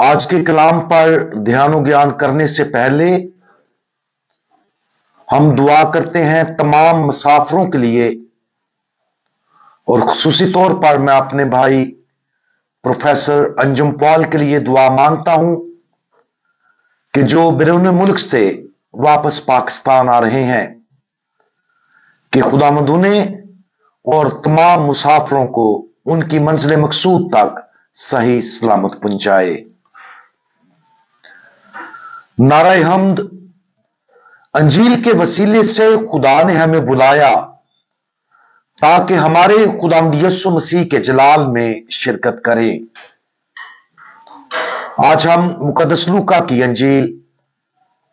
आज के कलाम पर ध्यान और ज्ञान करने से पहले हम दुआ करते हैं तमाम मुसाफिरों के लिए, और खुसूसी तौर पर मैं अपने भाई प्रोफेसर अंजुम पॉल के लिए दुआ मांगता हूं कि जो बैरून मुल्क से वापस पाकिस्तान आ रहे हैं कि खुदावंद उन्हें और तमाम मुसाफिरों को उनकी मंजिल मकसूद तक सही सलामत पहुंचाए। नारे हम्द। अंजील के वसीले से खुदा ने हमें बुलाया ताकि हमारे खुदावंद यीशु मसीह के जलाल में शिरकत करें। आज हम मुकद्दस लूका की अंजील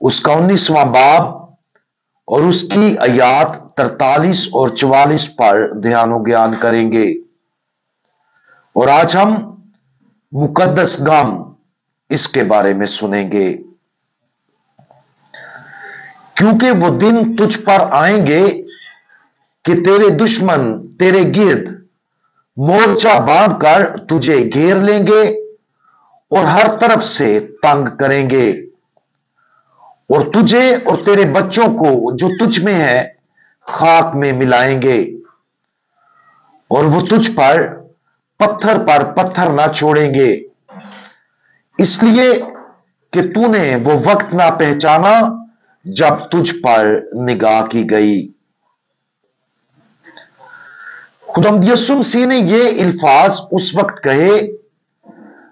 उसका 19वां बाब और उसकी आयात 43 और 44 पर ध्यान और ज्ञान करेंगे। और आज हम मुकद्दस गम इसके बारे में सुनेंगे, क्योंकि वो दिन तुझ पर आएंगे कि तेरे दुश्मन तेरे गिर्द मोर्चा बांधकर तुझे घेर लेंगे और हर तरफ से तंग करेंगे, और तुझे और तेरे बच्चों को जो तुझ में है खाक में मिलाएंगे, और वो तुझ पर पत्थर ना छोड़ेंगे, इसलिए कि तूने वो वक्त ना पहचाना जब तुझ पर निगाह की गई। खुदावंद यीशु मसीह ने ये अल्फाज उस वक्त कहे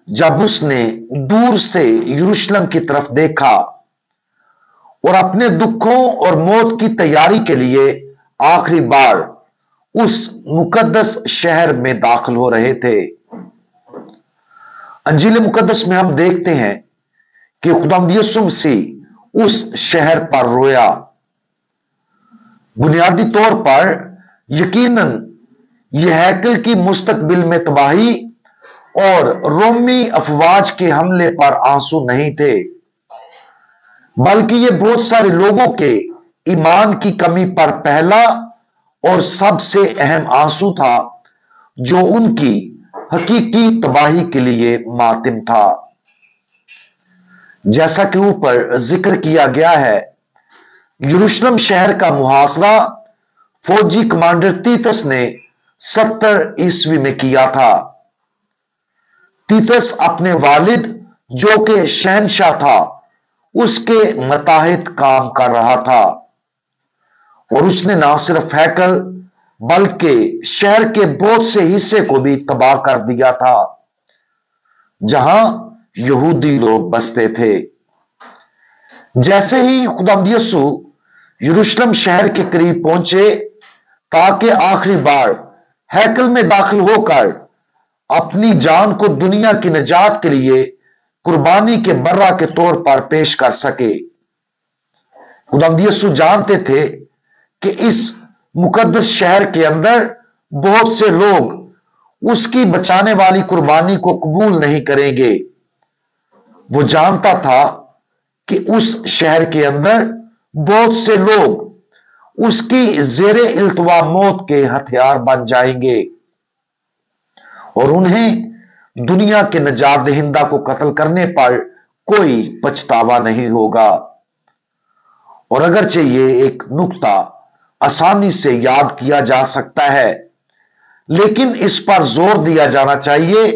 जब उसने दूर से यरूशलेम की तरफ देखा और अपने दुखों और मौत की तैयारी के लिए आखिरी बार उस मुकद्दस शहर में दाखिल हो रहे थे। अंजील मुकद्दस में हम देखते हैं कि खुदावंद यीशु मसीह उस शहर पर रोया। बुनियादी तौर पर यकीनन यह हैकल की मुस्तकबिल में तबाही और रोमी अफवाज के हमले पर आंसू नहीं थे, बल्कि यह बहुत सारे लोगों के ईमान की कमी पर पहला और सबसे अहम आंसू था, जो उनकी हकीकी तबाही के लिए मातिम था। जैसा कि ऊपर जिक्र किया गया है, यरूशलेम शहर का मुहासरा फौजी कमांडर तीतस ने 70 ईस्वी में किया था। तीतस अपने वालिद जो कि शहनशाह था उसके मताहित काम कर रहा था, और उसने ना सिर्फ हैकल बल्कि शहर के बहुत से हिस्से को भी तबाह कर दिया था जहां यहूदी लोग बसते थे। जैसे ही खुदावंद यीशु यरूशलेम शहर के करीब पहुंचे ताकि आखिरी बार हैकल में दाखिल होकर अपनी जान को दुनिया की निजात के लिए कुर्बानी के बर्रा के तौर पर पेश कर सके, खुदावंद यीशु जानते थे कि इस मुकद्दस शहर के अंदर बहुत से लोग उसकी बचाने वाली कुर्बानी को कबूल नहीं करेंगे। वो जानता था कि उस शहर के अंदर बहुत से लोग उसकी जेरे इल्तवा मौत के हथियार बन जाएंगे और उन्हें दुनिया के नजात दहिंदा को कत्ल करने पर कोई पछतावा नहीं होगा। और अगरचे ये एक नुक्ता आसानी से याद किया जा सकता है, लेकिन इस पर जोर दिया जाना चाहिए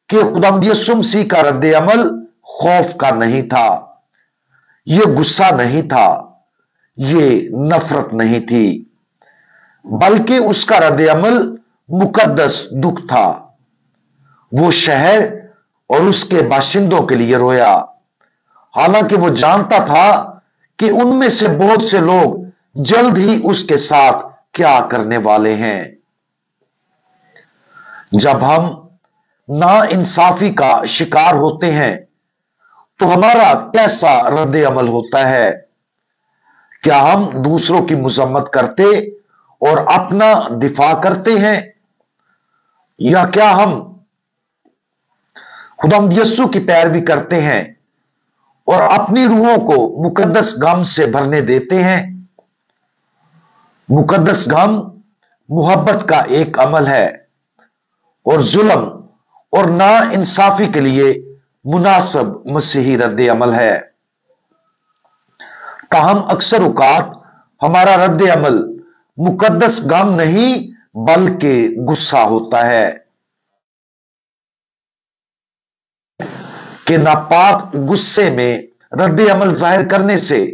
कि खुदावंद यीशु मसीह का रद्द अमल खौफ का नहीं था, यह गुस्सा नहीं था, यह नफरत नहीं थी, बल्कि उसका रद्द अमल मुकद्दस दुख था। वो शहर और उसके बाशिंदों के लिए रोया, हालांकि वो जानता था कि उनमें से बहुत से लोग जल्द ही उसके साथ क्या करने वाले हैं। जब हम ना इंसाफी का शिकार होते हैं तो हमारा कैसा रद्द अमल होता है? क्या हम दूसरों की मजम्मत करते और अपना दिफा करते हैं, या क्या हम खुदावंद यीशु की पैरवी करते हैं और अपनी रूहों को मुकद्दस गम से भरने देते हैं? मुकद्दस गम मोहब्बत का एक अमल है और जुल्म और ना इंसाफी के लिए मुनासिब मसीही रद्द अमल है। ताहम अक्सर औकात हमारा रद्द अमल मुकद्दस गम नहीं बल्कि गुस्सा होता है कि नापाक गुस्से में रद्द अमल जाहिर करने से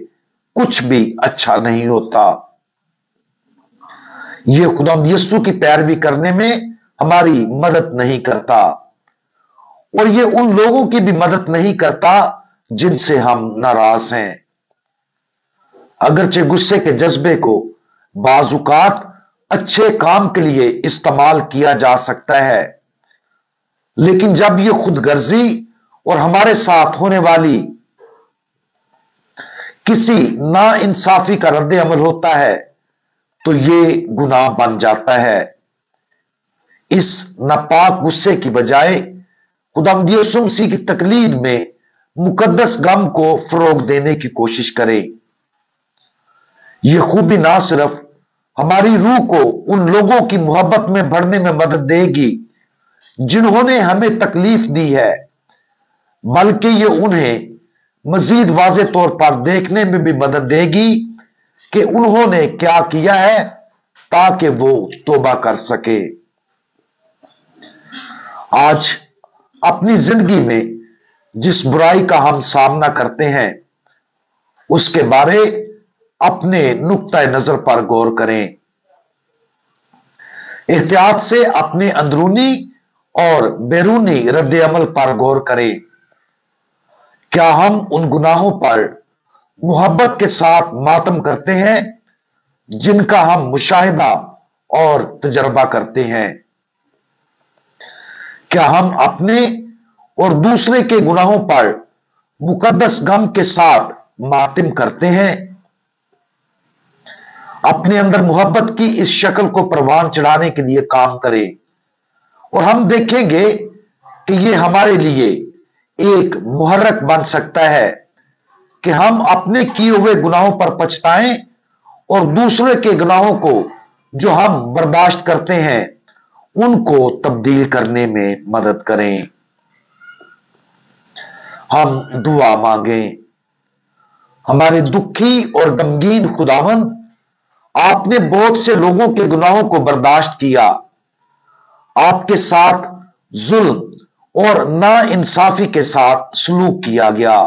कुछ भी अच्छा नहीं होता। यह खुदावंद यीशु की पैरवी करने में हमारी मदद नहीं करता और यह उन लोगों की भी मदद नहीं करता जिनसे हम नाराज हैं। अगरचे गुस्से के जज्बे को बाजुकात अच्छे काम के लिए इस्तेमाल किया जा सकता है, लेकिन जब यह खुदगर्जी और हमारे साथ होने वाली किसी नाइंसाफी का रद्द अमल होता है तो यह गुनाह बन जाता है। इस नापाक गुस्से की बजाय खुदावंद यीशु मसीह की तकलीद में मुकद्दस गम को फरोग देने की कोशिश करें। यह खूबी ना सिर्फ हमारी रूह को उन लोगों की मोहब्बत में बढ़ने में मदद देगी जिन्होंने हमें तकलीफ दी है, बल्कि यह उन्हें मजीद वाज़े तौर पर देखने में भी मदद देगी कि उन्होंने क्या किया है ताकि वो तौबा कर सके। आज अपनी जिंदगी में जिस बुराई का हम सामना करते हैं उसके बारे अपने नुक्ता नजर पर गौर करें। एहतियात से अपने अंदरूनी और बैरूनी रद्द अमल पर गौर करें। क्या हम उन गुनाहों पर मोहब्बत के साथ मातम करते हैं जिनका हम मुशाहिदा और तजर्बा करते हैं? क्या हम अपने और दूसरे के गुनाहों पर मुकद्दस गम के साथ मातम करते हैं? अपने अंदर मोहब्बत की इस शक्ल को परवान चढ़ाने के लिए काम करें और हम देखेंगे कि यह हमारे लिए एक मुहर्रक बन सकता है कि हम अपने किए हुए गुनाहों पर पछताएं और दूसरे के गुनाहों को जो हम बर्दाश्त करते हैं उनको तब्दील करने में मदद करें। हम दुआ मांगें। हमारे दुखी और गमगीन खुदावंद, आपने बहुत से लोगों के गुनाहों को बर्दाश्त किया। आपके साथ जुल्म और नाइंसाफी के साथ सलूक किया गया।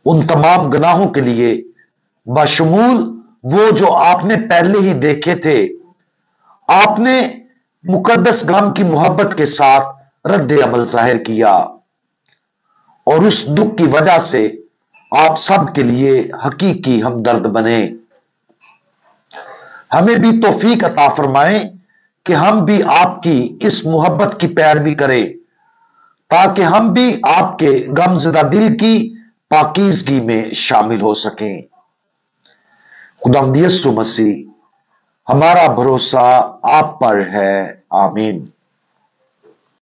उन तमाम गुनाहों के लिए बशमूल वो जो आपने पहले ही देखे थे, आपने मुकद्दस गम की मोहब्बत के साथ रद्द अमल जाहिर किया और उस दुख की वजह से आप सब के लिए हकीकी हमदर्द बने। हमें भी तौफीक अता फरमाएं कि हम भी आपकी इस मोहब्बत की पैरवी करें ताकि हम भी आपके गमज़दा दिल की पाकीज़गी में शामिल हो सकें। खुदावंद यीशु मसीह, हमारा भरोसा आप पर है। आमीन।